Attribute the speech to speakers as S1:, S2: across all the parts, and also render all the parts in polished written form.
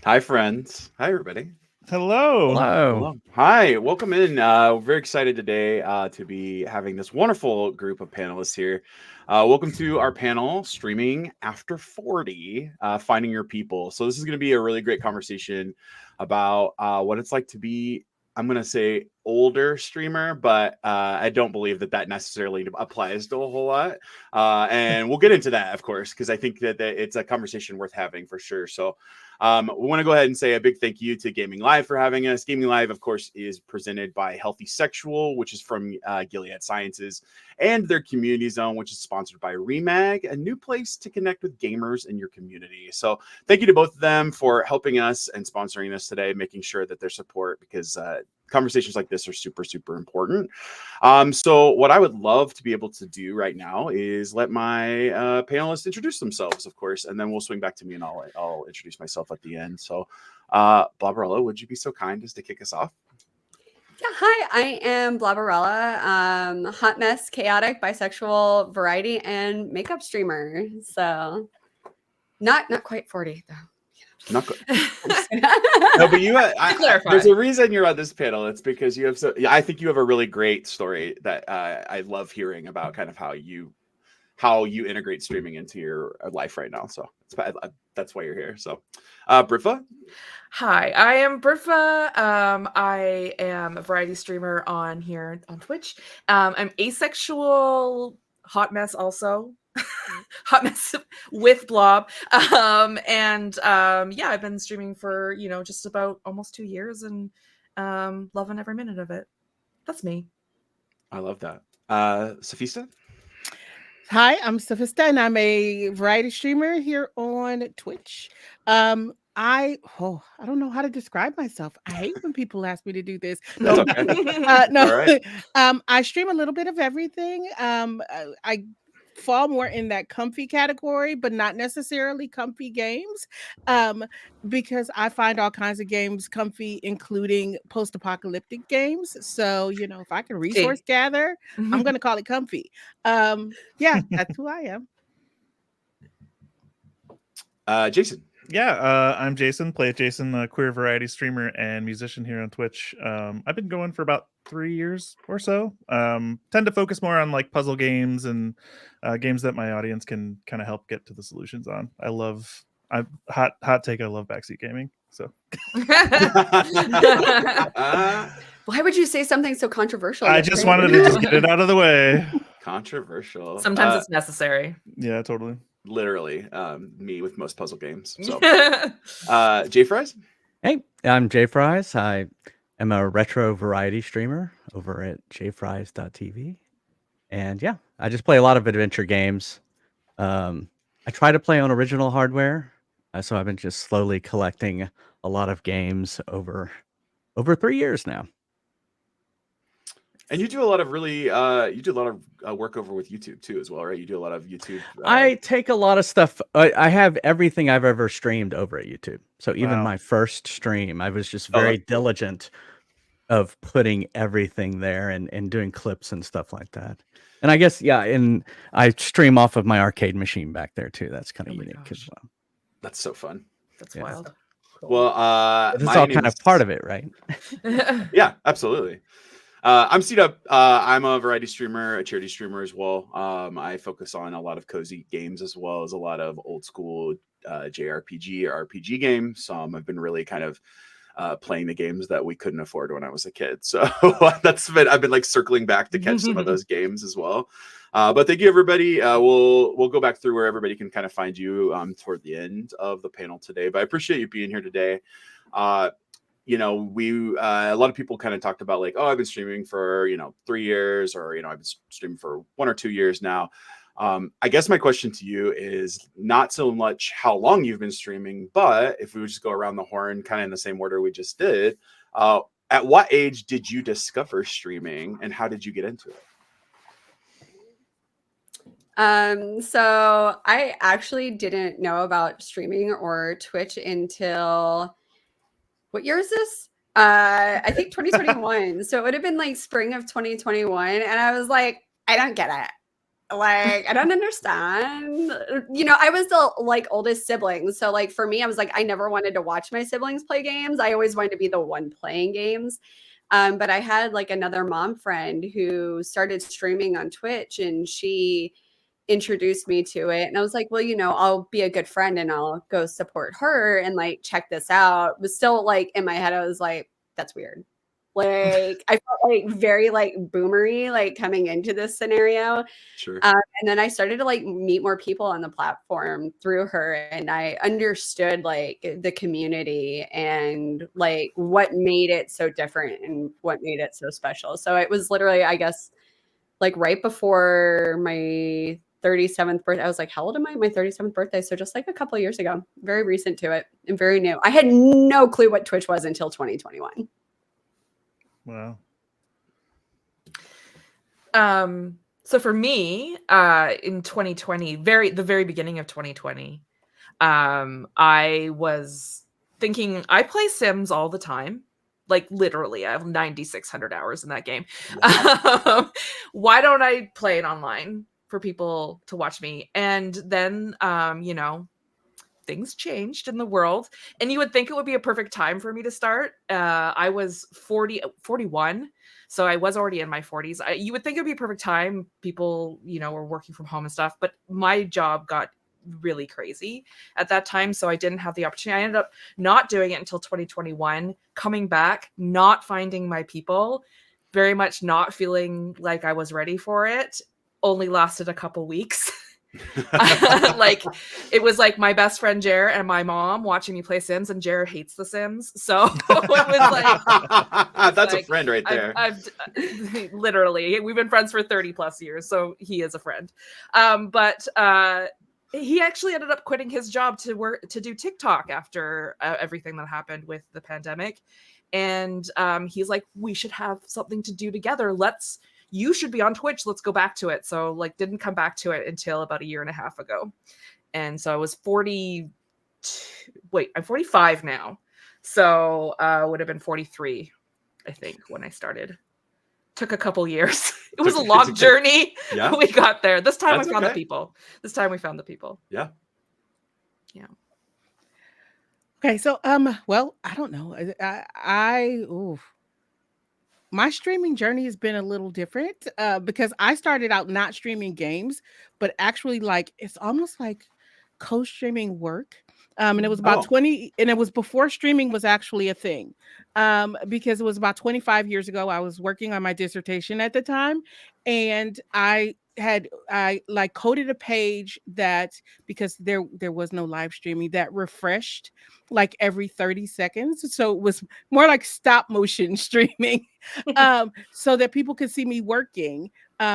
S1: Hi, friends. Hi, everybody.
S2: Hello.
S3: Hello.
S1: Hello. Hi. Welcome in. We're very excited today to be having this wonderful group of panelists here. Welcome to our panel, Streaming After 40, Finding Your People. So, this is going to be a really great conversation about what it's like to be, I'm going to say, older streamer, but I don't believe that that necessarily applies to a whole lot. And we'll get into that, of course, because I think that it's a conversation worth having for sure. So, we want to go ahead and say a big thank you to Gaming Live for having us. Gaming Live, of course, is presented by Healthysexual, which is from Gilead Sciences, and their Community Zone, which is sponsored by Remag, a new place to connect with gamers in your community. So thank you to both of them for helping us and sponsoring us today, making sure that their support, because conversations like this are super, super important. So what I would love to be able to do right now is let my panelists introduce themselves, of course, and then we'll swing back to me and I'll introduce myself at the end. So, Blabarella, would you be so kind as to kick us off?
S4: Yeah, hi, I am Blabarella, hot mess, chaotic, bisexual, variety, and makeup streamer. So not quite 40 though.
S1: Not good. No, but there's a reason you're on this panel. It's because you have I think you have a really great story that I love hearing about, kind of how you integrate streaming into your life right now. So that's why you're here. So, Brifa.
S5: Hi, I am Brifa. I am a variety streamer on here on Twitch. I'm asexual, hot mess also. Hot mess with blob. Yeah, I've been streaming for, just about almost 2 years and loving every minute of it. That's me.
S1: I love that. Sophista?
S2: Hi, I'm Sophista, and I'm a variety streamer here on Twitch. I don't know how to describe myself. I hate when people ask me to do this.
S1: That's okay.
S2: No,
S1: All right.
S2: I stream a little bit of everything. I fall more in that comfy category, but not necessarily comfy games, because I find all kinds of games comfy, including post-apocalyptic games. So, if I can resource gather, I'm going to call it comfy. Yeah, that's who I am.
S1: Jason.
S3: Yeah, I'm Jason, play it Jason, a queer variety streamer and musician here on Twitch. I've been going for about 3 years or so. Tend to focus more on like puzzle games and games that my audience can kind of help get to the solutions on. Hot take, I love backseat gaming. So
S4: Why would you say something so controversial?
S3: I just wanted to just get it out of the way.
S1: Controversial.
S5: Sometimes it's necessary.
S3: Yeah, totally.
S1: Literally, me with most puzzle games. So, Jay Fries.
S6: Hey, I'm Jay Fries. I am a retro variety streamer over at jfries.tv. And yeah, I just play a lot of adventure games. I try to play on original hardware. So I've been just slowly collecting a lot of games over 3 years now.
S1: And you do a lot of work over with YouTube too, as well, right? You do a lot of YouTube.
S6: I take a lot of stuff. I have everything I've ever streamed over at YouTube. So even my first stream, I was just very diligent of putting everything there and doing clips and stuff like that. And I guess, yeah, and I stream off of my arcade machine back there too. That's kind of unique as well.
S1: That's so fun.
S5: That's wild.
S1: Well,
S6: it's all kind of part of it, right?
S1: Yeah, absolutely. I'm C-Dub. I'm a variety streamer, a charity streamer as well. I focus on a lot of cozy games as well as a lot of old school JRPG or RPG games. I've been really kind of playing the games that we couldn't afford when I was a kid. So I've been like circling back to catch some of those games as well. But thank you, everybody. We'll go back through where everybody can kind of find you toward the end of the panel today. But I appreciate you being here today. A lot of people kind of talked about like, oh, I've been streaming for 3 years, or I've been streaming for 1 or 2 years now. I guess my question to you is not so much how long you've been streaming, but if we would just go around the horn kind of in the same order we just did, at what age did you discover streaming and how did you get into it?
S4: So I actually didn't know about streaming or Twitch until, what year is this? I think 2021. So it would have been like spring of 2021. And I was like, I don't get it. Like, I don't understand. You know, I was the like oldest sibling. So like for me, I was like, I never wanted to watch my siblings play games. I always wanted to be the one playing games. But I had like another mom friend who started streaming on Twitch, and she introduced me to it. And I was like, well, you know, I'll be a good friend and I'll go support her and like check this out. But still like in my head, I was like, that's weird. Like I felt like very like boomery, like coming into this scenario.
S1: Sure.
S4: And then I started to like meet more people on the platform through her, and I understood like the community and like what made it so different and what made it so special. So it was literally, I guess, like right before my 37th birthday. I was like, how old am I? My 37th birthday. So just like a couple of years ago, very recent to it and very new. I had no clue what Twitch was until 2021.
S3: Wow.
S5: So for me, in 2020, the very beginning of 2020, I was thinking I play Sims all the time. Like literally, I have 9,600 hours in that game.
S1: Wow.
S5: Why don't I play it online for people to watch me? And then, you know, things changed in the world, and you would think it would be a perfect time for me to start. I was 41, so I was already in my 40s. You would think it would be a perfect time. People, you know, were working from home and stuff, but my job got really crazy at that time, so I didn't have the opportunity. I ended up not doing it until 2021, coming back, not finding my people, very much not feeling like I was ready for it. Only lasted a couple weeks. Like it was like my best friend Jer and my mom watching me play Sims, and Jer hates the Sims, so it was like
S1: that's
S5: like,
S1: a friend right there.
S5: I've literally, we've been friends for 30 plus years, so he is a friend. But he actually ended up quitting his job to do TikTok after everything that happened with the pandemic, and he's like, we should have something to do together. You should be on Twitch. Let's go back to it. So like didn't come back to it until about a year and a half ago. And so I was I'm 45 now. So would have been 43, I think, when I started. Took a couple years. It was a long journey.
S1: Yeah.
S5: We got there. This time
S1: That's
S5: we found the
S1: okay.
S5: people. This time we found the people.
S1: Yeah.
S5: Yeah.
S2: Okay, so well, I don't know. My streaming journey has been a little different because I started out not streaming games, but actually like it's almost like co-streaming work. And it was about
S1: Oh.
S2: 20, and it was before streaming was actually a thing. Because it was about 25 years ago. I was working on my dissertation at the time, and I like coded a page that, because there was no live streaming, that refreshed like every 30 seconds. So it was more like stop motion streaming. So that people could see me working,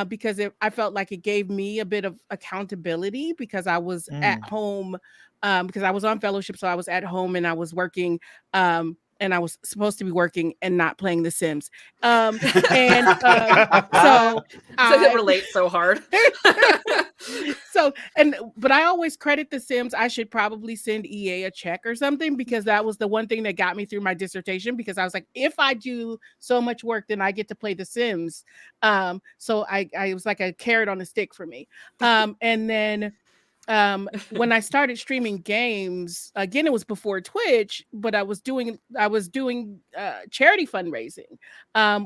S2: because I felt like it gave me a bit of accountability because I was at home, because I was on fellowship. So I was at home and I was working, and I was supposed to be working and not playing The Sims. So
S5: So it relates so hard.
S2: But I always credit The Sims. I should probably send EA a check or something, because that was the one thing that got me through my dissertation, because I was like, if I do so much work, then I get to play The Sims. So I was like a carrot on a stick for me. And then when I started streaming games, again, it was before Twitch, but I was doing charity fundraising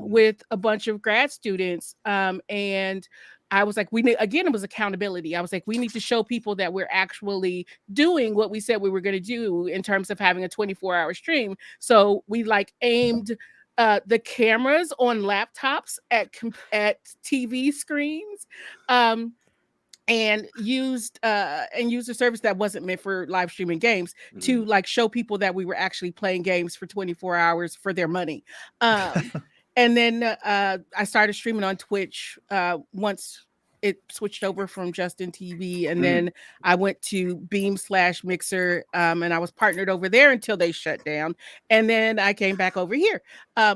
S2: with a bunch of grad students, and I was like, it was accountability. I was like, we need to show people that we're actually doing what we said we were going to do in terms of having a 24-hour stream. So we like aimed the cameras on laptops at TV screens. And used a service that wasn't meant for live streaming games to like show people that we were actually playing games for 24 hours for their money. And then I started streaming on Twitch once it switched over from Justin TV, and then I went to Beam/Mixer, and I was partnered over there until they shut down, and then I came back over here.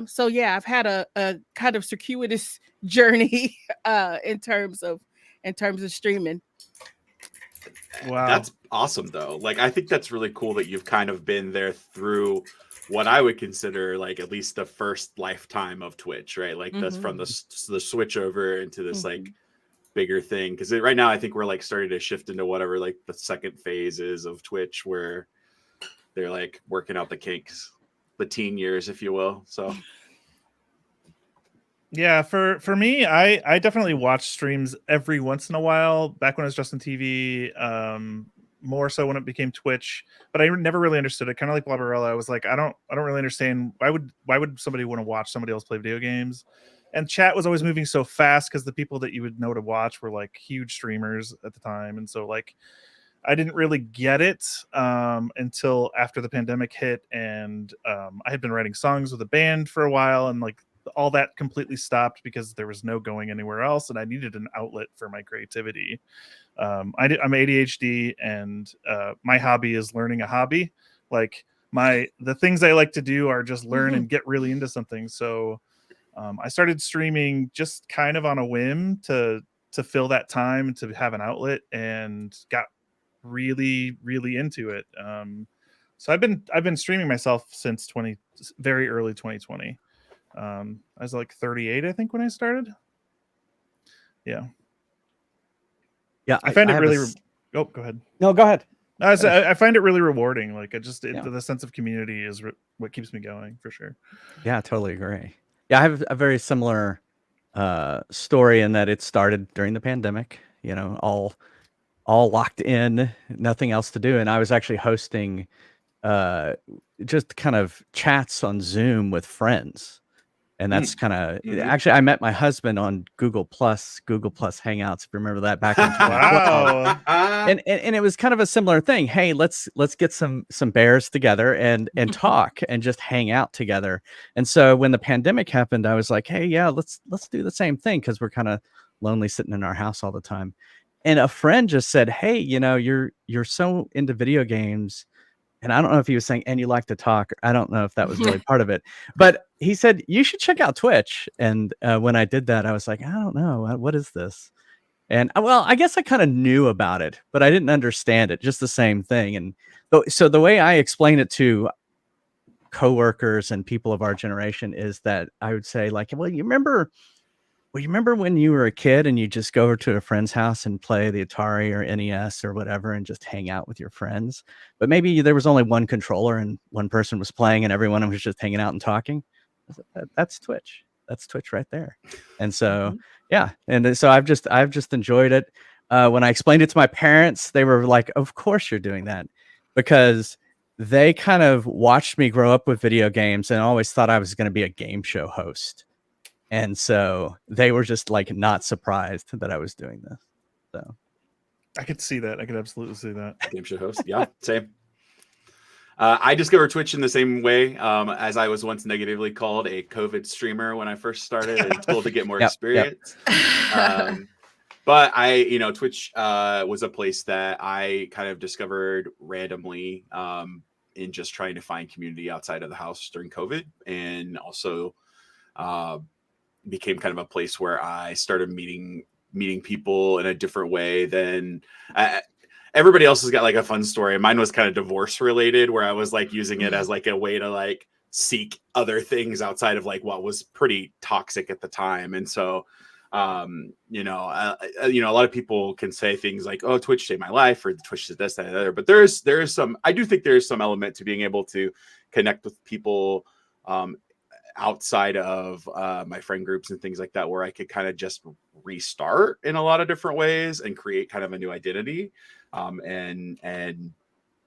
S2: So yeah, I've had a kind of circuitous journey in terms of streaming.
S3: Wow.
S1: That's awesome though. Like I think that's really cool that you've kind of been there through what I would consider like at least the first lifetime of Twitch, right? Like that's from the switch over into this like bigger thing, because right now I think we're like starting to shift into whatever like the second phase is of Twitch, where they're like working out the kinks, the teen years, if you will. So
S3: Yeah, for me, I definitely watch streams every once in a while. Back when it was Justin TV, more so when it became Twitch, but I never really understood it. Kind of like Blabberella, I was like, I don't really understand why would somebody want to watch somebody else play video games? And chat was always moving so fast because the people that you would know to watch were like huge streamers at the time, and so like I didn't really get it until after the pandemic hit, and I had been writing songs with a band for a while, and like all that completely stopped because there was no going anywhere else, and I needed an outlet for my creativity. I'm ADHD, and my hobby is learning a hobby. Like the things I like to do are just learn and get really into something. So I started streaming just kind of on a whim to fill that time, to have an outlet, and got really into it. So I've been streaming myself since very early 2020. I was like 38, I think, when I started. Yeah. I find it really oh, go ahead.
S6: No, go ahead.
S3: I find it really rewarding. Like
S6: Yeah.
S3: the sense of community is what keeps me going, for sure.
S6: Yeah, I totally agree. Yeah, I have a very similar story in that it started during the pandemic, you know, all locked in, nothing else to do. And I was actually hosting just kind of chats on Zoom with friends. And that's kind of actually, I met my husband on Google Plus Hangouts, if you remember that, back in 2012.
S3: Wow.
S6: And it was kind of a similar thing. Hey, let's get some bears together and talk and just hang out together. And so when the pandemic happened, I was like, hey, yeah, let's do the same thing, because we're kind of lonely sitting in our house all the time. And a friend just said, hey, you know, you're so into video games. And I don't know if he was saying, and you like to talk. I don't know if that was really part of it, but he said, you should check out Twitch. And when I did that, I was like, I don't know, what is this? And well, I guess I kind of knew about it, but I didn't understand it. Just the same thing. And so the way I explain it to coworkers and people of our generation is that I would say, like, well, you remember when you were a kid and you just go over to a friend's house and play the Atari or NES or whatever and just hang out with your friends? But maybe there was only one controller and one person was playing and everyone was just hanging out and talking. That's Twitch. That's Twitch right there. And so, yeah. And so I've just enjoyed it. When I explained it to my parents, they were like, of course you're doing that, because they kind of watched me grow up with video games and always thought I was going to be a game show host. And so they were just like not surprised that I was doing this. So
S3: I could see that. I could absolutely see that.
S1: Game show host. Yeah, same. I discovered Twitch in the same way as I was once negatively called a COVID streamer when I first started and told to get more experience. But Twitch was a place that I kind of discovered randomly in just trying to find community outside of the house during COVID, and also became kind of a place where I started meeting people in a different way than everybody else has got like a fun story. Mine was kind of divorce related, where I was like using it as like a way to like seek other things outside of like what was pretty toxic at the time. And so, a lot of people can say things like, oh, Twitch saved my life, or Twitch did this, that, and the other. But there is some, I do think there is some element to being able to connect with people outside of my friend groups and things like that, where I could kind of just restart in a lot of different ways and create kind of a new identity, and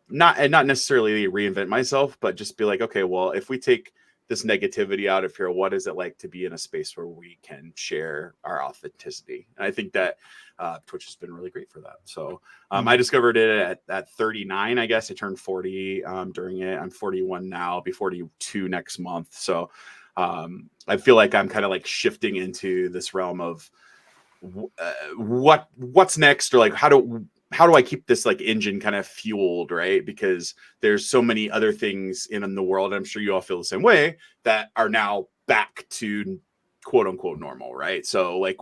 S1: not necessarily reinvent myself, but just be like, okay, well, if we take this negativity out of here, what is it like to be in a space where we can share our authenticity? And I think that Twitch has been really great for that. So I discovered it at 39, I guess. I turned 40 during it. I'm 41 now, I'll be 42 next month. So I feel like I'm kind of like shifting into this realm of what's next, or like how do I keep this like engine kind of fueled, right? Because there's so many other things in the world, I'm sure you all feel the same way, that are now back to quote unquote normal, right? So like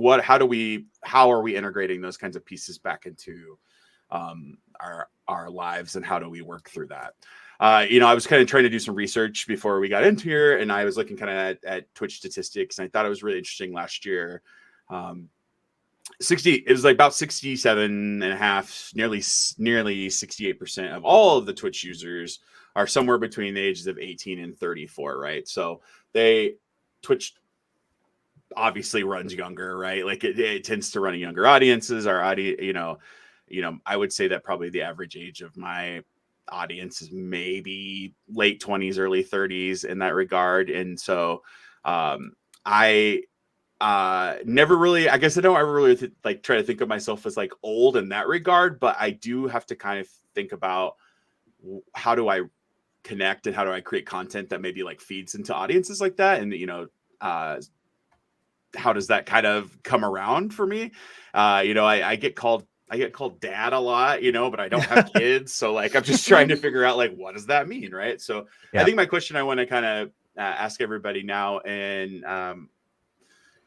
S1: how are we integrating those kinds of pieces back into our lives, and how do we work through that? I was kind of trying to do some research before we got into here, and I was looking kind of at Twitch statistics, and I thought it was really interesting last year. it was like about 67.5, nearly 68% of all of the Twitch users are somewhere between the ages of 18 and 34, right? So Twitch obviously runs younger, right? Like it tends to run younger audiences. Our audience, I would say that probably the average age of my audience is maybe late 20s, early 30s in that regard. And so I never really, I guess I don't ever really like try to think of myself as like old in that regard, but I do have to kind of think about how do I connect and how do I create content that maybe like feeds into audiences like that. And, how does that kind of come around for me? I get called dad a lot, but I don't have kids. So like, I'm just trying to figure out like, what does that mean? Right. So I think my question I want to kind of ask everybody now, and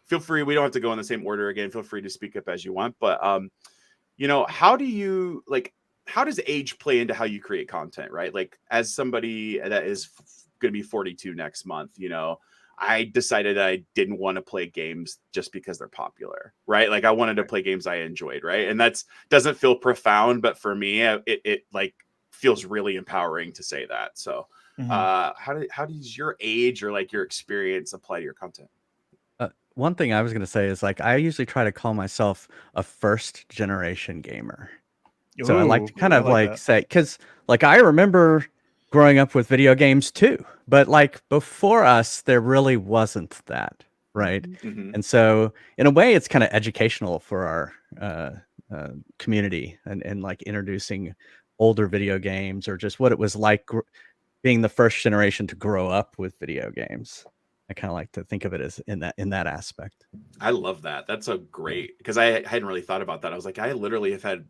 S1: feel free, we don't have to go in the same order again. Feel free to speak up as you want, but how does age play into how you create content, right? Like as somebody that is going to be 42 next month, I decided I didn't want to play games just because they're popular, right? Like I wanted to play games I enjoyed, right? And that's doesn't feel profound, but for me, it like feels really empowering to say that. So, how does your age or like your experience apply to your content?
S6: One thing I was going to say is like I usually try to call myself a first generation gamer. So I like to kind of like say, because like I remember growing up with video games too, but like before us, there really wasn't that, right?
S1: Mm-hmm.
S6: And so in a way, it's kind of educational for our community and like introducing older video games or just what it was like being the first generation to grow up with video games. I kind of like to think of it as in that aspect.
S1: I love that. That's a great, because I hadn't really thought about that. I was like, I literally have had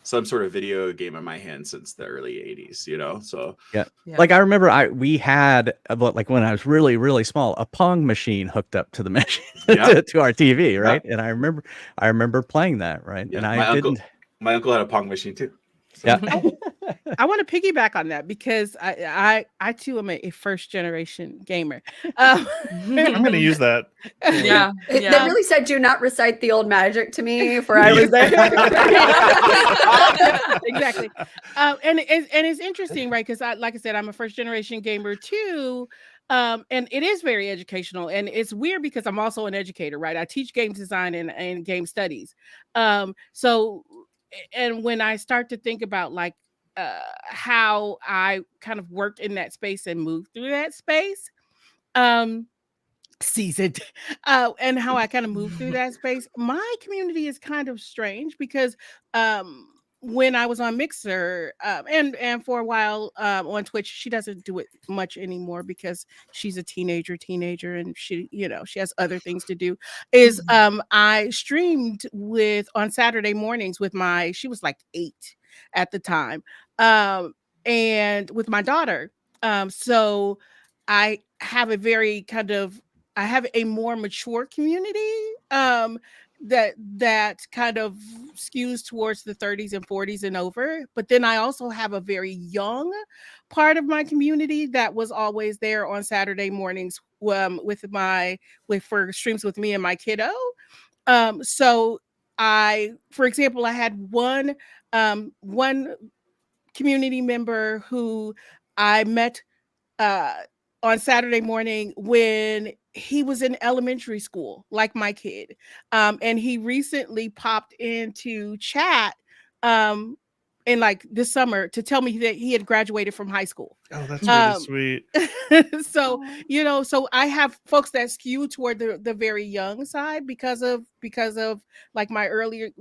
S1: some sort of video game in my hand since the early 80s, so
S6: yeah. Like I remember we had like when I was really, really small, a Pong machine hooked up to the mesh to our TV, right? And I remember playing that, right?
S1: Yeah.
S6: And
S1: my uncle had a Pong machine too.
S6: So. Yeah.
S2: I want to piggyback on that because I too am a first generation gamer.
S3: I'm going to use that.
S5: Yeah.
S4: They really said, "Do not recite the old magic to me," for I was there.
S2: Exactly. And it's interesting, right? Because like I said, I'm a first generation gamer too. And it is very educational, and it's weird because I'm also an educator, right? I teach game design and game studies. So, and when I start to think about like how I kind of worked in that space and moved through that space, seasoned, and how I kind of moved through that space, my community is kind of strange because when I was on Mixer and for a while on Twitch, she doesn't do it much anymore because she's a teenager and she has other things to do. Is I streamed on Saturday mornings with she was like 8 at the time, and with my daughter. So I have a very I have a more mature community that kind of skews towards the 30s and 40s and over. But then I also have a very young part of my community that was always there on Saturday mornings for streams with me and my kiddo. So for example, I had one community member who I met on Saturday morning when he was in elementary school, like my kid. And he recently popped into chat in like this summer to tell me that he had graduated from high school.
S3: Oh, that's really
S2: sweet. So, so I have folks that skew toward the very young side because of like my early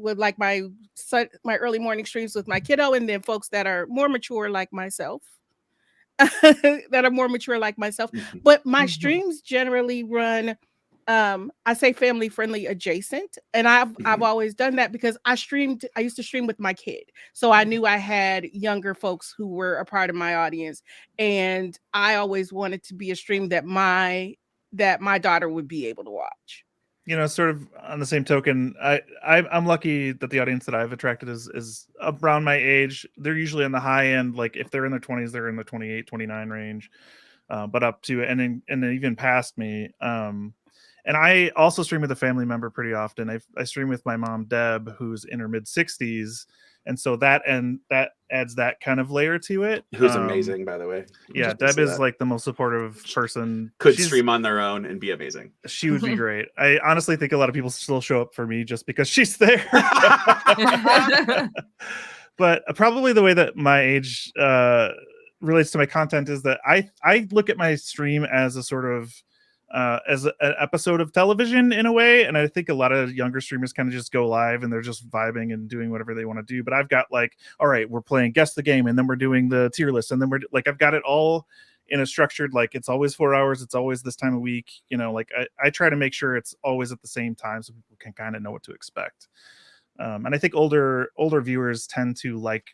S2: morning streams with my kiddo, and then folks that are more mature like myself. But my streams generally run I say family friendly adjacent, and I've always done that because I used to stream with my kid, so I knew I had younger folks who were a part of my audience, and I always wanted to be a stream that my daughter would be able to watch.
S3: Sort of on the same token, I'm lucky that the audience that I've attracted is around my age. They're usually on the high end. Like if they're in their 20s, they're in the 28, 29 range, but up to and then even past me. And I also stream with a family member pretty often. I stream with my mom, Deb, who's in her mid 60s. And so that adds that kind of layer to it.
S1: Who's amazing, by the way.
S3: Yeah,
S1: Just
S3: Deb
S1: say
S3: is
S1: that.
S3: like the most supportive person.
S1: Could stream on their own and be amazing.
S3: She would be great. I honestly think a lot of people still show up for me just because she's there. But probably the way that my age relates to my content is that I look at my stream as a sort of as an episode of television in a way, and I think a lot of younger streamers kind of just go live and they're just vibing and doing whatever they want to do. But I've got like, all right, we're playing guess the game, and then we're doing the tier list, and then we're like, I've got it all in a structured, like it's always 4 hours, it's always this time of week, you know, like I try to make sure it's always at the same time so people can kind of know what to expect. And I think older viewers tend to like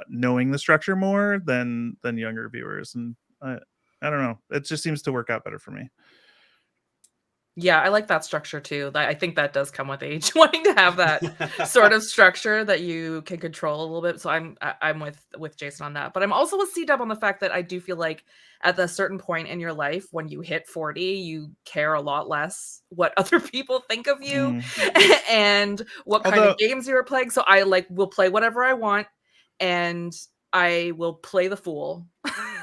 S3: knowing the structure more than younger viewers, and I don't know, it just seems to work out better for me.
S5: Yeah, I like that structure too. I think that does come with age, wanting to have that sort of structure that you can control a little bit. So I'm with Jason on that. But I'm also with C-Dub on the fact that I do feel like at a certain point in your life, when you hit 40, you care a lot less what other people think of you and what kind of games you are playing. So I will play whatever I want, and I will play the fool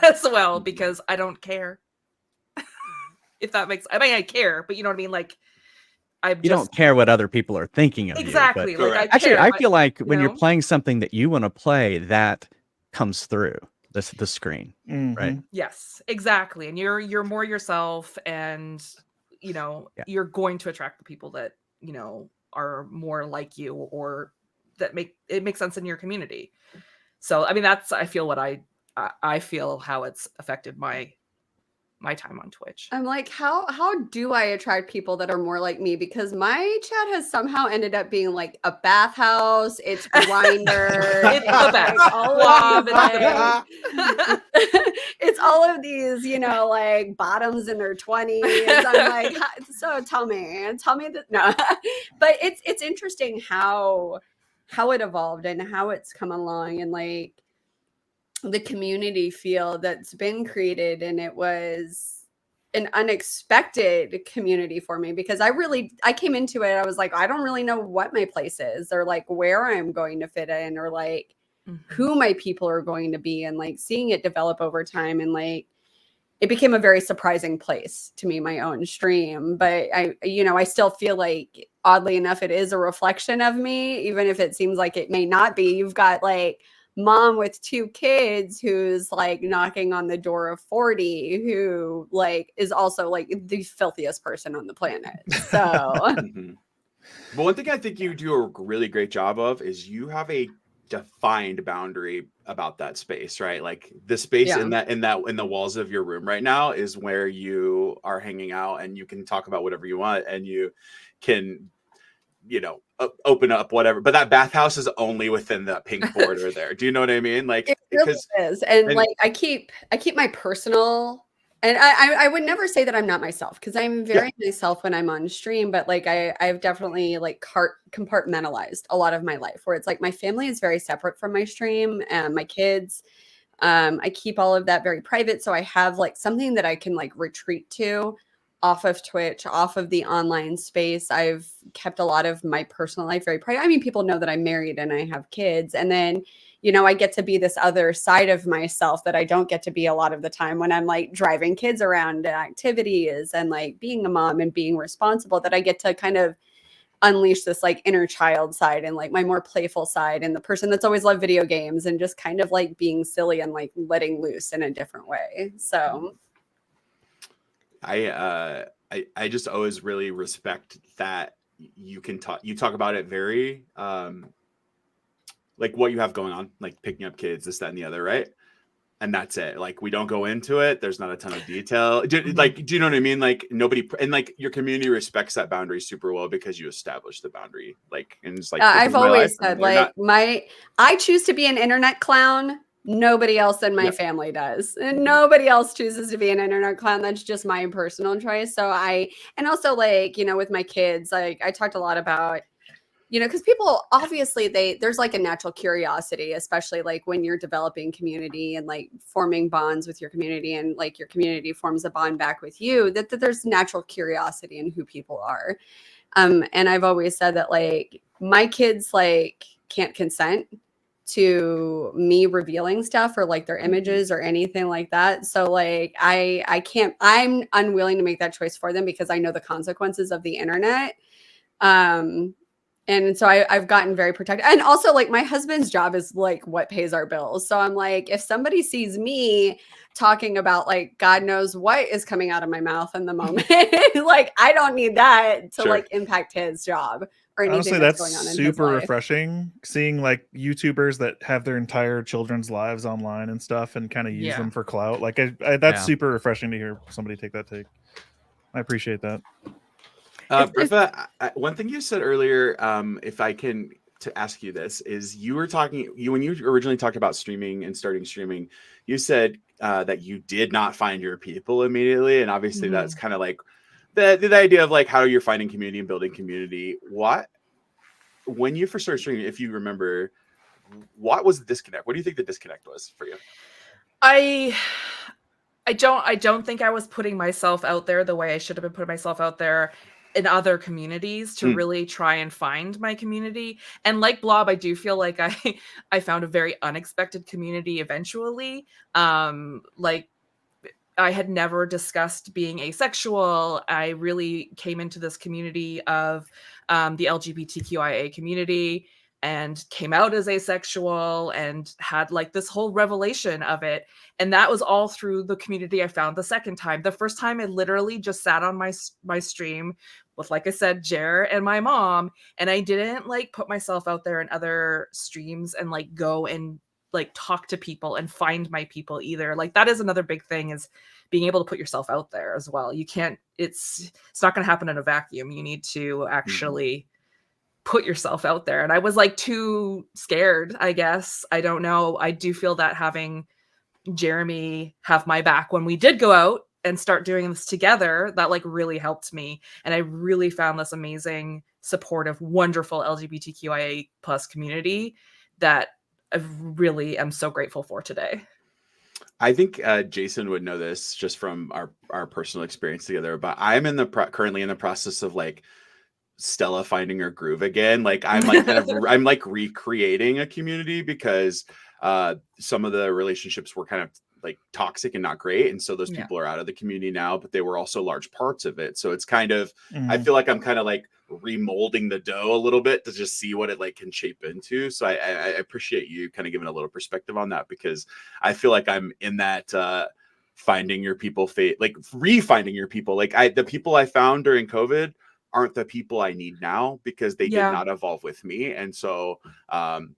S5: as well because I don't care. If that makes, I mean, I care, but you know what I mean? Like,
S6: You don't care what other people are thinking of
S5: exactly.
S6: you.
S5: Like,
S6: I feel like when you're playing something that you want to play, that comes through the screen, right?
S5: Yes, exactly. And you're more yourself, and you know, you're going to attract the people that, you know, are more like you or that make sense in your community. So, I mean, that's, I feel what I feel how it's affected my time on Twitch.
S4: I'm like, how do I attract people that are more like me? Because my chat has somehow ended up being like a bathhouse. It's Grindr.
S5: It's the best.
S4: It's all of these, you know, like bottoms in their 20s. I'm like, so tell me that. No, but it's interesting how it evolved and how it's come along, and like the community feel that's been created. And it was an unexpected community for me because I came into it, I was like, I don't really know what my place is or like where I'm going to fit in or like who my people are going to be, and like seeing it develop over time, and like it became a very surprising place to me, my own stream. But I still feel like, oddly enough, it is a reflection of me, even if it seems like it may not be. You've got like mom with 2 kids who's like knocking on the door of 40, who like is also like the filthiest person on the planet. So
S1: But one thing I think you do a really great job of is you have a defined boundary about that space, right? Like the space in the walls of your room right now is where you are hanging out, and you can talk about whatever you want, and you can, you know, open up whatever, but that bathhouse is only within that pink border there. Do you know what I mean? Like
S4: it really is. And like I keep my personal, and I would never say that I'm not myself, because I'm very myself when I'm on stream, but like I've definitely like compartmentalized a lot of my life, where it's like my family is very separate from my stream and my kids. I keep all of that very private, so I have like something that I can like retreat to off of Twitch, off of the online space. I've kept a lot of my personal life very private. I mean, people know that I'm married and I have kids. And then, you know, I get to be this other side of myself that I don't get to be a lot of the time when I'm like driving kids around to activities and like being a mom and being responsible, that I get to kind of unleash this like inner child side and like my more playful side, and the person that's always loved video games and just kind of like being silly and like letting loose in a different way. So
S1: I just always really respect that you talk about it very like what you have going on, like picking up kids, this, that, and the other, right? And that's it. Like we don't go into it. There's not a ton of detail. Do you know what I mean? Like nobody, and like your community respects that boundary super well because you established the boundary. Like, and it's like
S4: I've always said like I choose to be an internet clown. Nobody else in my family does, and nobody else chooses to be an internet clown. That's just my personal choice. So and also like, you know, with my kids, like I talked a lot about you know, because people obviously there's like a natural curiosity, especially like when you're developing community and like forming bonds with your community, and like your community forms a bond back with you, that there's natural curiosity in who people are. And I've always said that like my kids like can't consent to me revealing stuff or like their images or anything like that. So like I can't, I'm unwilling to make that choice for them because I know the consequences of the internet. And so I've gotten very protected. And also like my husband's job is like what pays our bills. So I'm like, if somebody sees me talking about like God knows what is coming out of my mouth in the moment, like I don't need that to like impact his job or anything.
S3: Honestly,
S4: that's
S3: that's
S4: going on in
S3: super
S4: his life.
S3: refreshing seeing like YouTubers that have their entire children's lives online and stuff and kind of use them for clout. Like that's super refreshing to hear somebody take that take. I appreciate that.
S1: Brifa, one thing you said earlier, if I can to ask you this, is you were talking, when you originally talked about streaming and starting streaming, you said that you did not find your people immediately. And obviously that's kind of like the idea of like how you're finding community and building community. When you first started streaming, if you remember, what was the disconnect? What do you think the disconnect was for you?
S5: I don't think I was putting myself out there the way I should have been putting myself out there in other communities to really try and find my community. And like Blob, I do feel like I found a very unexpected community eventually. Like I had never discussed being asexual. I really came into this community of the LGBTQIA community and came out as asexual and had like this whole revelation of it. And that was all through the community I found the second time. The first time I literally just sat on my stream with, like I said, Jer and my mom. And I didn't like put myself out there in other streams and like go and like talk to people and find my people either. Like that is another big thing, is being able to put yourself out there as well. You can't, it's not going to happen in a vacuum. You need to actually put yourself out there. And I was like too scared, I guess. I don't know. I do feel that having Jeremy have my back when we did go out and start doing this together, that like really helped me. And I really found this amazing, supportive, wonderful LGBTQIA plus community that I really am so grateful for today.
S1: I think Jason would know this just from our personal experience together, but I'm currently in the process of like Stella finding her groove again. Like I'm like I'm like recreating a community because some of the relationships were kind of like toxic and not great, and so those people are out of the community now, but they were also large parts of it. So it's kind of I feel like I'm kind of like remolding the dough a little bit to just see what it like can shape into. So I appreciate you kind of giving a little perspective on that, because I feel like I'm in that finding your people like refinding your people. Like the people I found during COVID aren't the people I need now because they did not evolve with me. And so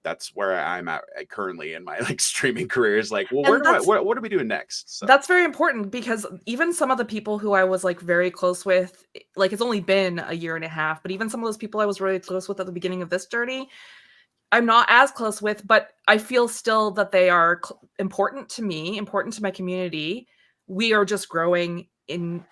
S1: that's where I'm at currently in my like streaming career, is like, well, what are we doing next? So.
S5: That's very important, because even some of the people who I was like very close with, like it's only been a year and a half, but even some of those people I was really close with at the beginning of this journey, I'm not as close with, but I feel still that they are important to me, important to my community. We are just growing in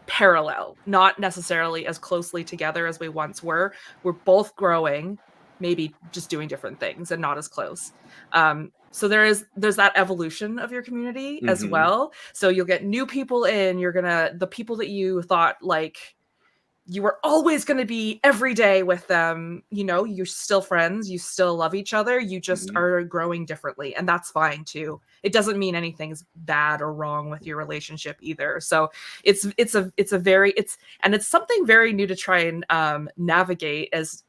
S5: parallel, not necessarily as closely together as we once were. We're both growing, maybe just doing different things and not as close. So there's that evolution of your community as well. So you'll get new people in, the people that you thought like you were always going to be every day with them, you know, you're still friends, you still love each other, you just are growing differently, and that's fine too. It doesn't mean anything's bad or wrong with your relationship either. So it's something very new to try and navigate as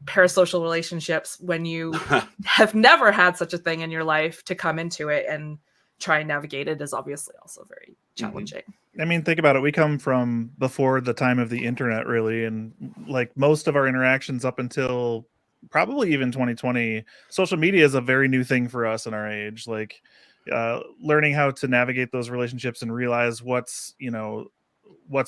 S5: parasocial relationships when you have never had such a thing in your life. To come into it and try and navigate it is obviously also very challenging.
S3: I mean, think about it. We come from before the time of the internet, really, and like most of our interactions up until probably even 2020, social media is a very new thing for us in our age. Like learning how to navigate those relationships and realize what's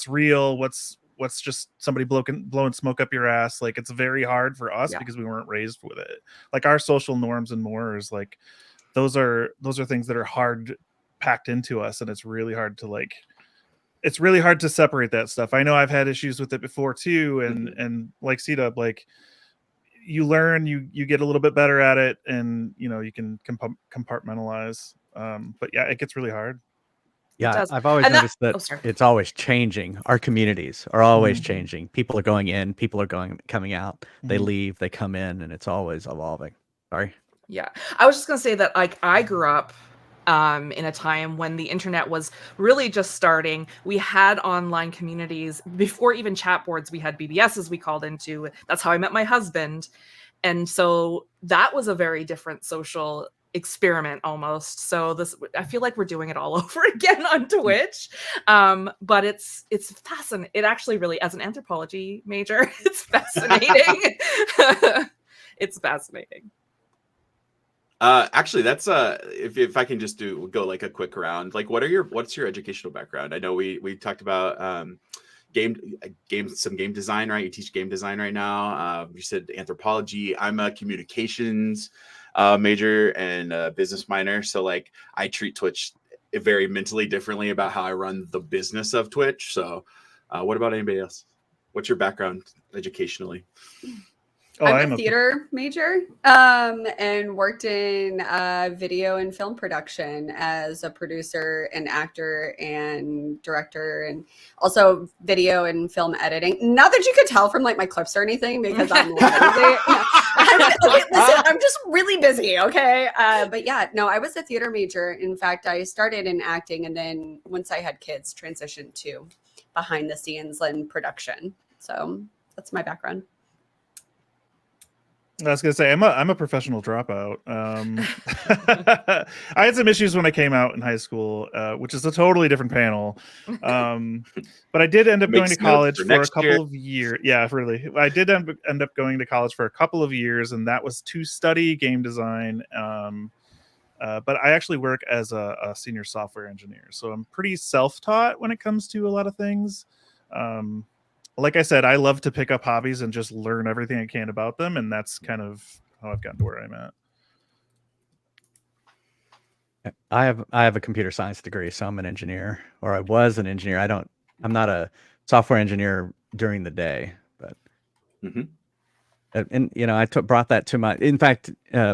S3: real, what's just somebody blowing smoke up your ass. Like it's very hard for us because we weren't raised with it. Like our social norms and mores, like those are things that are hard packed into us, and it's really hard to separate that stuff. I know I've had issues with it before too, and like C-Dub, like you learn, you get a little bit better at it, and you can compartmentalize. But yeah, it gets really hard.
S6: Yeah,
S5: does.
S6: I've always
S5: And that-
S6: noticed that
S5: oh, sorry.
S6: it's always changing. Our communities are always
S3: Mhm.
S6: changing. People are going in, people are coming out. They
S3: Mhm.
S6: leave, they come in, and it's always evolving. Sorry.
S5: Yeah, I was just gonna say that like I grew up in a time when the internet was really just starting. We had online communities before even chat boards. We had BBSs we called into. That's how I met my husband, and so that was a very different social experiment almost. So I feel like we're doing it all over again on Twitch. But it's fascinating. It actually really, as an anthropology major, it's fascinating. It's fascinating.
S1: Actually, that's if I can just go like a quick round, like what's your educational background? I know we talked about some game design, right? You teach game design right now. You said anthropology. I'm a communications major and a business minor, so like I treat Twitch very mentally differently about how I run the business of Twitch. So, what about anybody else? What's your background educationally?
S3: Oh,
S4: I'm a theater major and worked in video and film production as a producer and actor and director, and also video and film editing. Not that you could tell from like my clips or anything, because I'm lazy. Okay, listen, I'm just really busy. Okay, but yeah, no, I was a theater major. In fact, I started in acting, and then once I had kids, transitioned to behind the scenes and production. So that's my background.
S3: I was gonna say I'm a professional dropout. I had some issues when I came out in high school, which is a totally different panel. But I did end up going to college for a couple of years. Yeah, really. I did end up going to college for a couple of years, and that was to study game design. But I actually work as a senior software engineer, so I'm pretty self-taught when it comes to a lot of things. Like I said, I love to pick up hobbies and just learn everything I can about them, and that's kind of how I've gotten to where I'm at.
S6: I have a computer science degree, so I'm an engineer, or I was an engineer. I'm not a software engineer during the day, but and I brought that to my. In fact,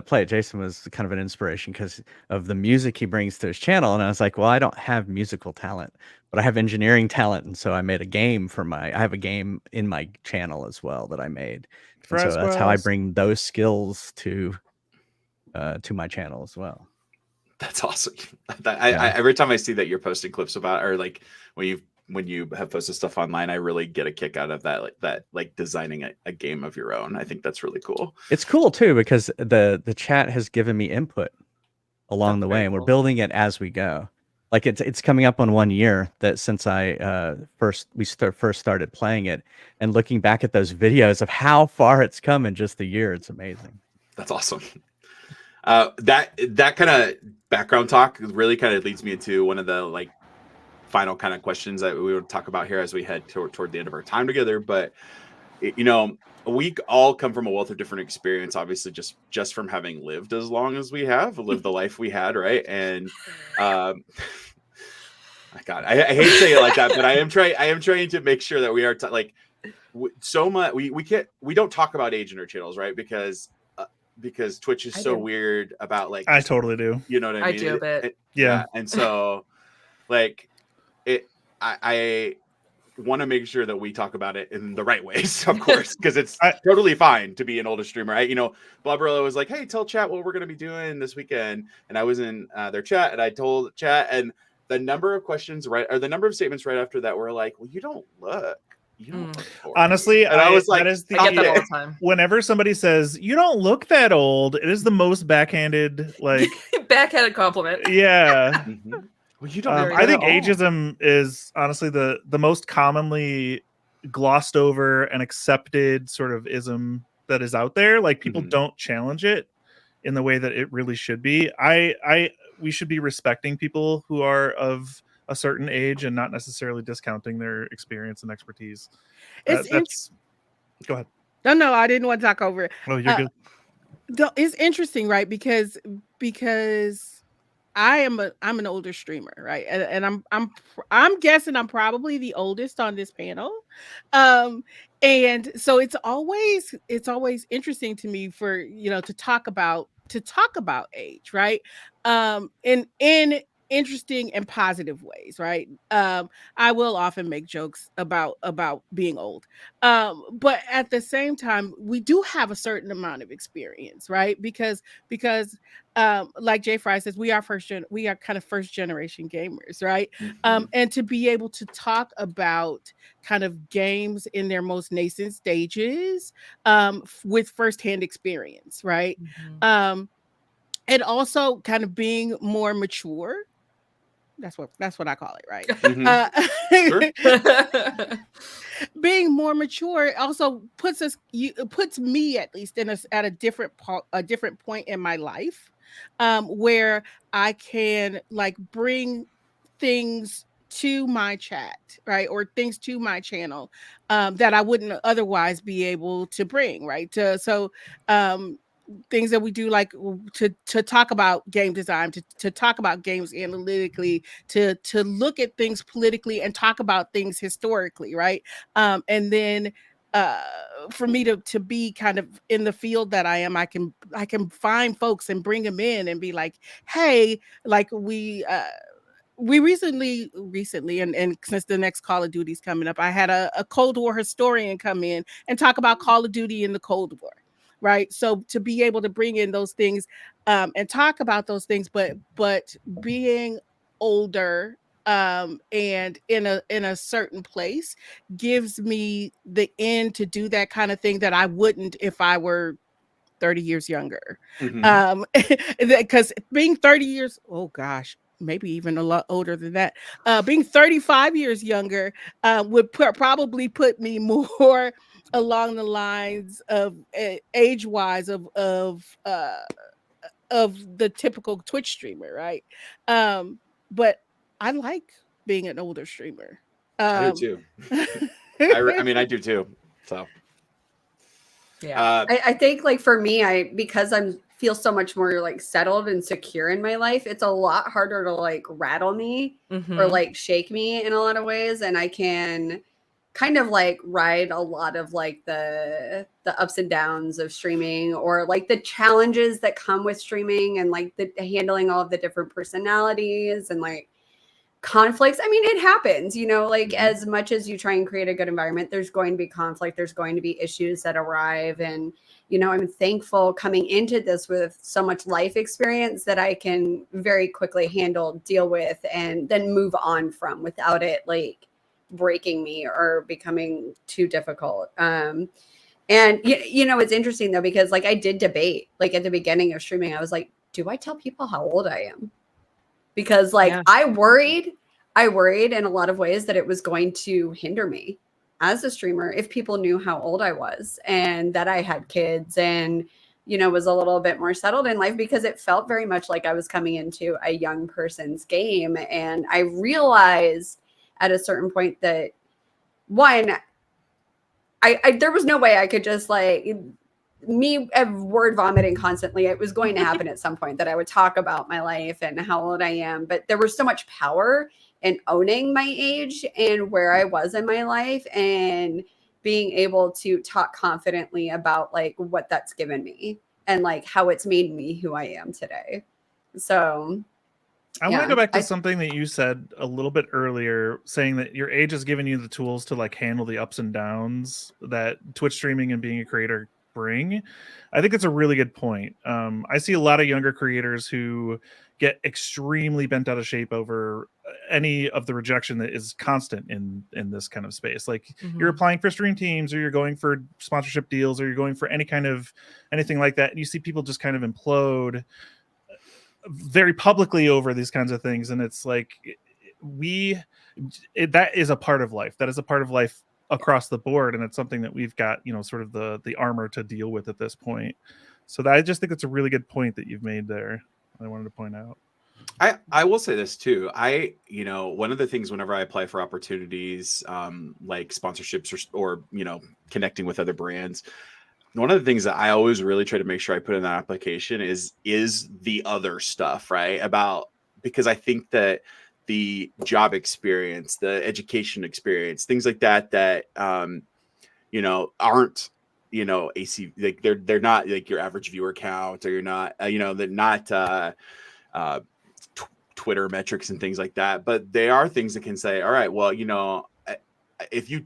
S6: Play It Jason was kind of an inspiration because of the music he brings to his channel, and I was like, well, I don't have musical talent, but I have engineering talent, and so I made a game I have a game in my channel as well that I made, and so that's how I bring those skills to my channel as well.
S1: That's awesome. I every time I see that you're posting clips about, or like when you have posted stuff online, I really get a kick out of that, like designing a game of your own. I think that's really cool.
S6: It's cool too, because the chat has given me input along the way, and we're building it as we go. Like it's coming up on 1 year that since I first started playing it, and looking back at those videos of how far it's come in just a year, it's amazing.
S1: That's awesome. That kind of background talk really kind of leads me into one of the like final kind of questions that we would talk about here as we head toward the end of our time together. But we all come from a wealth of different experience, obviously just from having lived as long as we have lived the life we had, right? And God, I hate to say it like that, but I am trying to make sure that we are so much we don't talk about age in our channels, right? Because Twitch is so weird about like,
S3: I totally do.
S1: You know what I mean?
S5: I do a bit.
S1: Yeah. And so like I want to make sure that we talk about it in the right ways, of course, because it's totally fine to be an older streamer. Blubberella was like, hey, tell chat what we're going to be doing this weekend. And I was in their chat, and I told chat, and the number of questions, the number of statements right after that were like, well, you don't look.
S3: Honestly,
S1: and I was like,
S5: I get that all the time.
S3: Whenever somebody says you don't look that old, it is the most backhanded, like
S5: backhanded compliment.
S3: Yeah.
S1: Well, you don't.
S3: I think ageism is honestly the most commonly glossed over and accepted sort of ism that is out there. Like people don't challenge it in the way that it really should be. We should be respecting people who are of a certain age and not necessarily discounting their experience and expertise. Go ahead.
S2: No, I didn't want to talk over it.
S3: Oh, you're good.
S2: It's interesting, right? Because I'm an older streamer, right? And I'm guessing I'm probably the oldest on this panel. Um and so it's always interesting to me for, to talk about age, right? In interesting and positive ways, right? I will often make jokes about being old. But at the same time, we do have a certain amount of experience, right? Because like Jay Fry says, we are kind of first generation gamers, right?
S1: Mhm.
S2: And to be able to talk about kind of games in their most nascent stages, with firsthand experience, right?
S5: Mhm.
S2: And also kind of being more mature. That's what I call it, right?
S1: Mhm. Sure.
S2: Being more mature also puts me, at least, at a different point in my life, where I can like bring things to my chat, right, or things to my channel, that I wouldn't otherwise be able to bring, right? Um Things that we do, like to talk about game design, to talk about games analytically, to look at things politically and talk about things historically, right? And then uh for me to be kind of in the field that I am, I can find folks and bring them in and be like, hey, like we recently, and since the next Call of Duty's coming up, I had a Cold War historian come in and talk about Call of Duty in the Cold War, right? So to be able to bring in those things, and talk about those things, but being older, and in a certain place, gives me the end to do that kind of thing that I wouldn't if I were 30 years younger.
S1: Mhm.
S2: Because being 30 years, oh gosh, maybe even a lot older than that, being 35 years younger, would probably put me more along the lines of, age wise, of the typical Twitch streamer, right? But I like being an older streamer.
S1: I do
S2: Um,
S1: too. I mean, I do too. So,
S5: Yeah.
S4: I think like for me, because I'm feel so much more like settled and secure in my life, it's a lot harder to like rattle me or
S5: Mhm.
S4: like shake me in a lot of ways. And I can kind of like ride a lot of like the ups and downs of streaming, or like the challenges that come with streaming, and like the handling all of the different personalities and like conflicts. I mean, it happens, like
S1: Mhm.
S4: as much as you try and create a good environment, there's going to be conflict, there's going to be issues that arrive. And, I'm thankful coming into this with so much life experience that I can very quickly deal with, and then move on from without it like breaking me or becoming too difficult. And it's interesting though, because like I did debate, like at the beginning of streaming, I was like, do I tell people how old I am? Because like
S5: Yeah.
S4: I worried in a lot of ways that it was going to hinder me as a streamer if people knew how old I was and that I had kids and was a little bit more settled in life, because it felt very much like I was coming into a young person's game. And I realized at a certain point that, one, I there was no way I could just like me word vomiting constantly. It was going to happen at some point that I would talk about my life and how old I am. But there was so much power in owning my age and where I was in my life, and being able to talk confidently about like what that's given me and like how it's made me who I am today. So
S3: I want to
S4: yeah,
S3: go back to something that you said a little bit earlier, saying that your age has given you the tools to like handle the ups and downs that Twitch streaming and being a creator bring. I think it's a really good point. I see a lot of younger creators who get extremely bent out of shape over any of the rejection that is constant in this kind of space. Like you're
S5: Mhm.
S3: applying for stream teams, or you're going for sponsorship deals, or you're going for anything like that, and you see people just kind of implode very publicly over these kinds of things. And it's like that is a part of life. That is a part of life across the board, and it's something that we've got sort of the armor to deal with at this point. So I just think it's a really good point that you've made there. I wanted to point out.
S1: I will say this too. One of the things whenever I apply for opportunities, like sponsorships or connecting with other brands, one of the things that I always really try to make sure I put in that application is the other stuff, right? About because I think that the job experience, the education experience, things like that, you know, aren't, you know, AC, like they're not like your average viewer count, or you're not, you know, they're not Twitter metrics and things like that, but they are things that can say, all right, well, you know, if you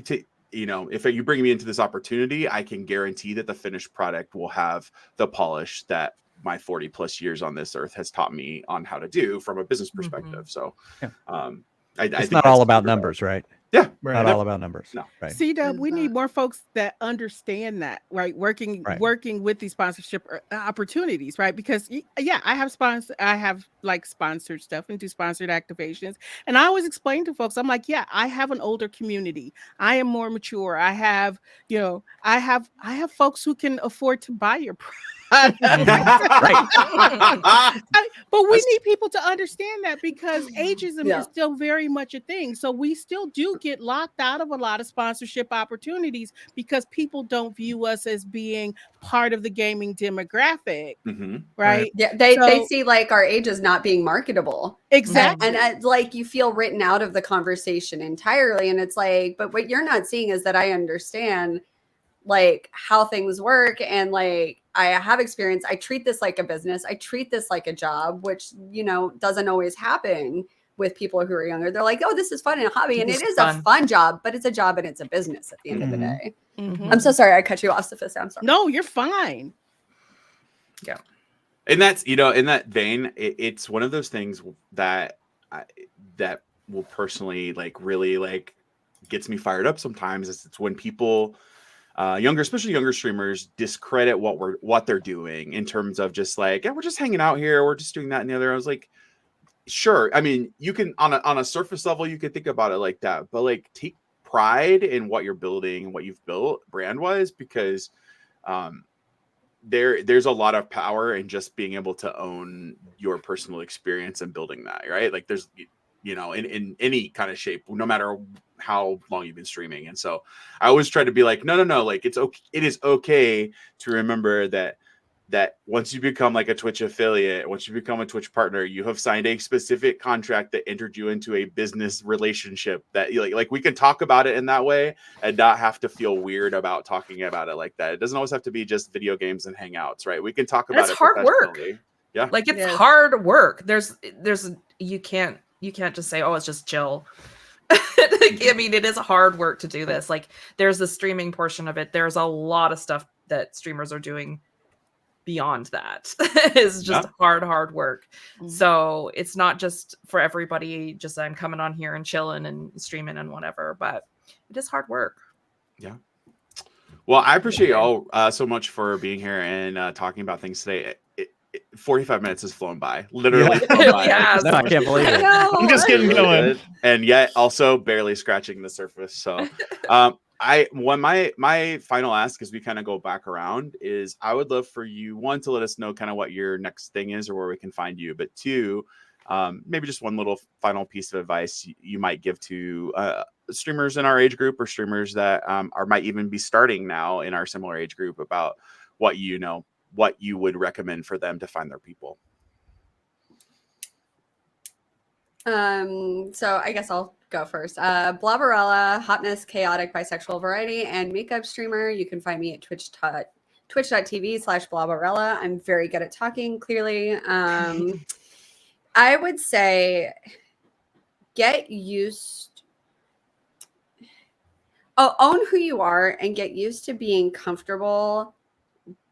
S1: take, you know, if you bring me into this opportunity, I can guarantee that the finished product will have the polish that my 40 plus years on this earth has taught me on how to do from a business perspective. So,
S6: Yeah.
S1: I
S6: It's
S1: think
S6: not
S1: that's
S6: all about
S1: super
S6: numbers, right?
S1: Yeah,
S3: Right.
S6: Not
S1: Yep.
S6: all about numbers.
S1: No.
S6: Right.
S2: C-Dub, we need
S4: Exactly.
S2: more folks that understand that, right? Working with these sponsorship opportunities, right? Because yeah, I have like sponsored stuff and do sponsored activations, and I always explain to folks, I'm like, yeah, I have an older community. I am more mature. I have, you know, I have folks who can afford to buy your product.
S6: Right.
S2: But we need people to understand that, because ageism
S4: Yeah.
S2: is still very much a thing. So we still do get locked out of a lot of sponsorship opportunities because people don't view us as being part of the gaming demographic,
S1: Mhm.
S2: right?
S4: Yeah, they
S2: So-
S4: see like our age as not being marketable.
S2: Exactly.
S4: And like you feel written out of the conversation entirely. And it's like, but what you're not seeing is that I understand like how things work, and like I have experience. I treat this like a business. I treat this like a job, which, you know, doesn't always happen with people who are younger. They're like, oh, this is fun and a hobby. And it is a fun job, but it's a job and it's a business at the end of the day.
S2: Mhm.
S4: I'm so sorry I cut you off, Sophia. I'm sorry.
S2: No, you're fine.
S5: Yeah.
S1: And that's, you know, in that vein, it's one of those things that that will personally like really like gets me fired up sometimes. It's when people especially younger streamers discredit what they're doing in terms of just like, yeah, we're just hanging out here, we're just doing that and the other. I was like, sure. I mean, you can on a surface level, you could think about it like that, but like take pride in what you're building and what you've built brand wise, because there's a lot of power in just being able to own your personal experience and building that, right? Like there's, you know, in any kind of shape, no matter how long you've been streaming. And so I always try to be like, no, like it is okay to remember that once you become like a Twitch affiliate, once you become a Twitch partner, you have signed a specific contract that entered you into a business relationship that like we can talk about it in that way and not have to feel weird about talking about it like that. It doesn't always have to be just video games and hangouts, right? We can talk about
S5: it's
S1: it
S5: hard work.
S1: professionally. Yeah.
S5: Like it's
S2: Yes.
S5: hard work. There's you can't just say, oh, it's just chill. Like, I mean, it is hard work to do this. Like there's the streaming portion of it. There's a lot of stuff that streamers are doing beyond that. It's just hard work. So it's not just for everybody, just I'm coming on here and chilling and streaming and whatever, but it is hard work.
S1: Yeah. Well, I appreciate you all so much for being here and talking about things today. 45 minutes has flown by, literally flown by.
S5: Yes.
S6: No, I can't believe it.
S3: I'm just getting
S1: Really
S3: going.
S1: good. And yet also barely scratching the surface. So my final ask as we kind of go back around is I would love for you, one, to let us know kind of what your next thing is or where we can find you, but two, maybe just one little final piece of advice you might give to streamers in our age group or streamers that might even be starting now in our similar age group about what you would recommend for them to find their people.
S4: So I guess I'll go first. Blobberella, hotness, chaotic, bisexual variety, and makeup streamer. You can find me at twitch.tv/Blobberella. I'm very good at talking, clearly. I would say get used. Own who you are and get used to being comfortable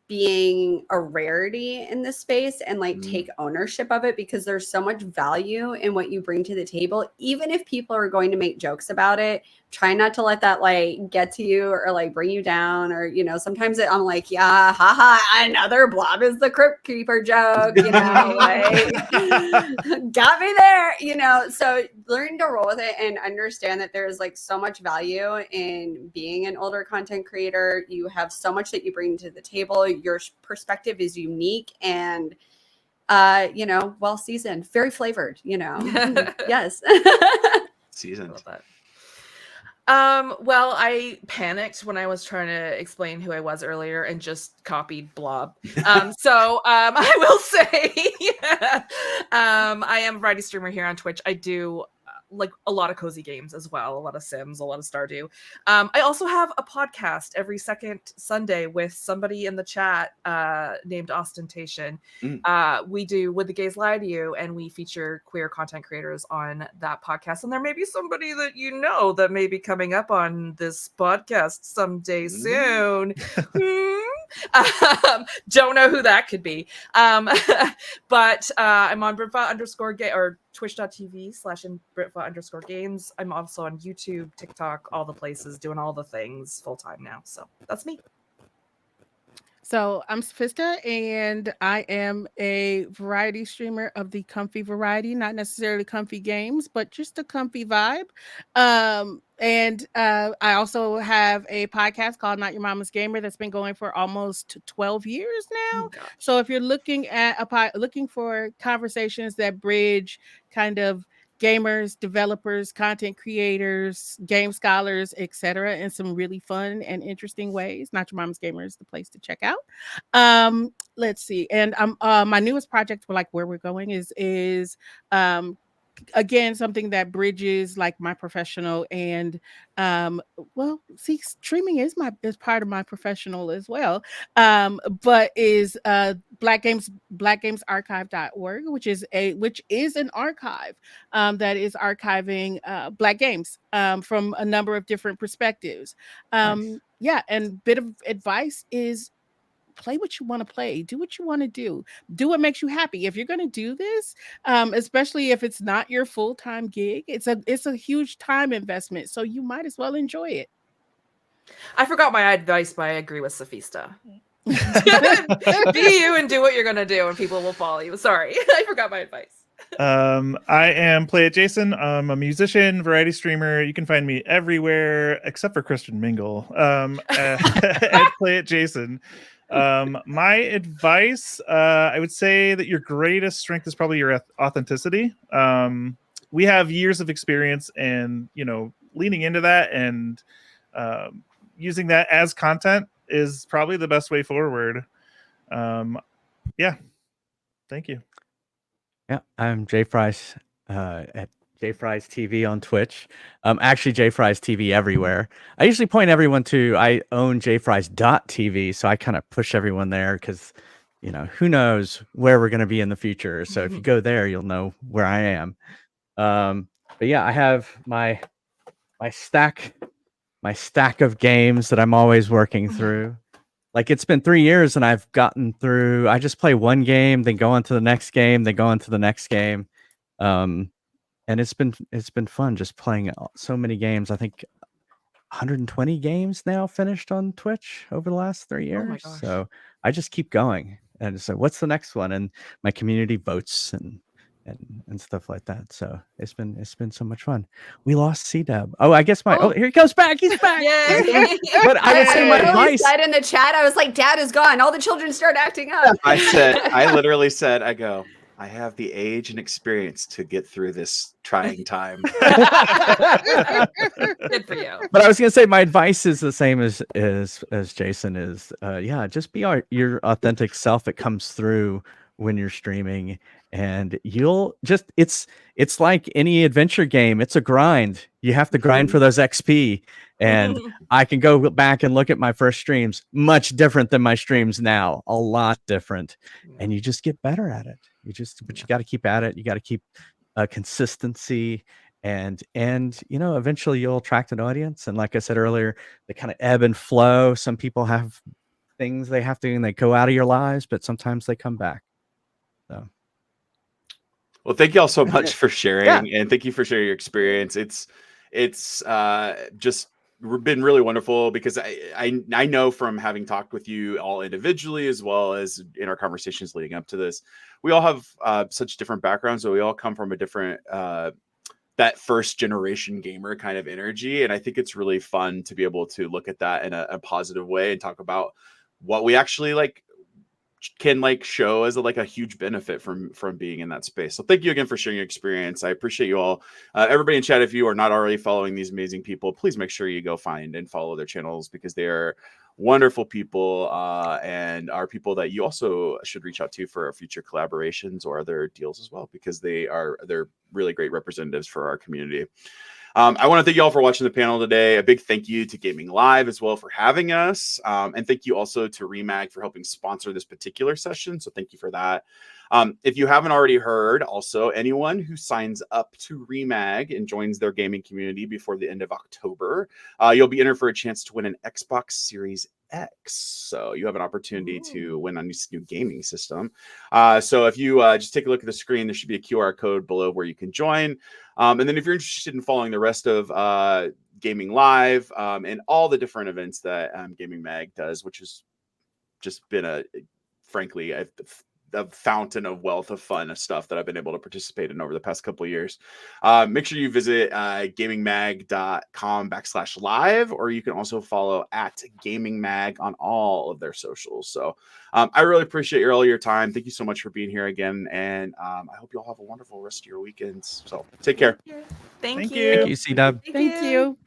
S4: being a rarity in this space and like take ownership of it, because there's so much value in what you bring to the table. Even if people are going to make jokes about it, try not to let that like get to you or like bring you down, or, you know, sometimes I'm like, yeah, haha, another blob is the crypt keeper joke, you know, like got me there, you know. So learn to roll with it and understand that there's like so much value in being an older content creator. You have so much that you bring to the table. Your perspective is unique and you know, well seasoned, very flavored, you know. Yes.
S1: Seasoned.
S5: Love that. Well, I panicked when I was trying to explain who I was earlier and just copied Blob. I will say, I am a variety streamer here on Twitch. I do like a lot of cozy games as well, a lot of Sims, a lot of Stardew. I also have a podcast every second Sunday with somebody in the chat named Ostentation. We do Would the Gays Lie to You, and we feature queer content creators on that podcast. And there may be somebody that you know that may be coming up on this podcast someday soon. Don't know who that could be. But I'm on Britva_gay or twitch.tv/Britva_games. I'm also on YouTube, TikTok, all the places, doing all the things full time now. So that's me.
S2: So I'm Sophista, and I am a variety streamer of the comfy variety, not necessarily comfy games, but just a comfy vibe. I also have a podcast called Not Your Mama's Gamer that's been going for almost 12 years now.
S5: Oh,
S2: So if you're looking at looking for conversations that bridge kind of gamers, developers, content creators, game scholars, etc., in some really fun and interesting ways, Not Your Mama's Gamer is the place to check out. Let's see, and my newest project, like where we're going, is again something that bridges like my professional and streaming is part of my professional as well, but is blackgamesarchive.org, which is an archive that is archiving Black games from a number of different perspectives.
S3: Nice.
S2: Yeah, and bit of advice is play what you want to play, do what you want to do what makes you happy. If you're going to do this, especially if it's not your full-time gig, it's a huge time investment, so you might as well enjoy it.
S5: I forgot my advice, but I agree with Sophista. Be you and do what you're gonna do, and people will follow you. Sorry, I forgot my advice.
S3: I am Play It Jason. I'm a musician, variety streamer. You can find me everywhere except for Christian Mingle. At Play It Jason. My advice, I would say that your greatest strength is probably your authenticity. We have years of experience, and leaning into that and using that as content is probably the best way forward. Yeah. Thank you.
S6: Yeah, I'm Jay Fries at Jay Fries TV on Twitch. Actually, Jay Fries TV everywhere. I usually point everyone to I own jfries.tv, so I kind of push everyone there because, who knows where we're going to be in the future. So if you go there, you'll know where I am. But yeah, I have my stack of games that I'm always working through. Like it's been 3 years and I've gotten through. I just play one game, then go on to the next game, then go on to the next game, and it's been fun just playing so many games. I think 120 games now finished on Twitch over the last 3 years.
S5: Oh my gosh.
S6: So I just keep going, and so what's the next one? And my community votes and stuff like that. So it's been so much fun. We lost C-Dub. Oh, I guess here he goes back. He's back.
S5: Yay.
S6: But I would say my advice.
S4: Said in the chat, I was like, "Dad is gone." All the children start acting up.
S1: I literally said, I have the age and experience to get through this trying time.
S5: Good for you.
S6: But I was gonna say my advice is the same as Jason is. Just be your authentic self. It comes through when you're streaming, and you'll just it's like any adventure game. It's a grind. You have to grind for those XP. And I can go back and look at my first streams, much different than my streams now, a lot different. And you just get better at it. But you got to keep at it. You got to keep consistency, and eventually you'll attract an audience. And like I said earlier, they kind of ebb and flow. Some people have things they have to, and they go out of your lives, but sometimes they come back. So.
S1: Well, thank you all so much for sharing, and thank you for sharing your experience. It's just been really wonderful because I know from having talked with you all individually as well as in our conversations leading up to this, we all have such different backgrounds, so we all come from a different that first generation gamer kind of energy, and I think it's really fun to be able to look at that in a positive way and talk about what we actually like can like show as a huge benefit from being in that space. So thank you again for sharing your experience. I appreciate you all. Everybody in chat, if you are not already following these amazing people, please make sure you go find and follow their channels, because they are wonderful people and are people that you also should reach out to for future collaborations or other deals as well, because they're really great representatives for our community. I want to thank you all for watching the panel today. A big thank you to Gayming Live as well for having us. And thank you also to Remag for helping sponsor this particular session. So thank you for that. If you haven't already heard, also, anyone who signs up to Remag and joins their gaming community before the end of October, you'll be entered for a chance to win an Xbox Series X. So you have an opportunity to win on this new gaming system. So if you just take a look at the screen, there should be a QR code below where you can join. And then if you're interested in following the rest of Gayming Live and all the different events that Gayming Mag does, which has just been frankly, a fountain of wealth of fun of stuff that I've been able to participate in over the past couple of years. Make sure you visit gaymingmag.com/live, or you can also follow at gaymingmag on all of their socials. So I really appreciate all your time. Thank you so much for being here again. And I hope you all have a wonderful rest of your weekends. So take care.
S5: Thank
S3: Thank
S5: you.
S3: you.
S6: Thank you, C-Dub.
S2: Thank you.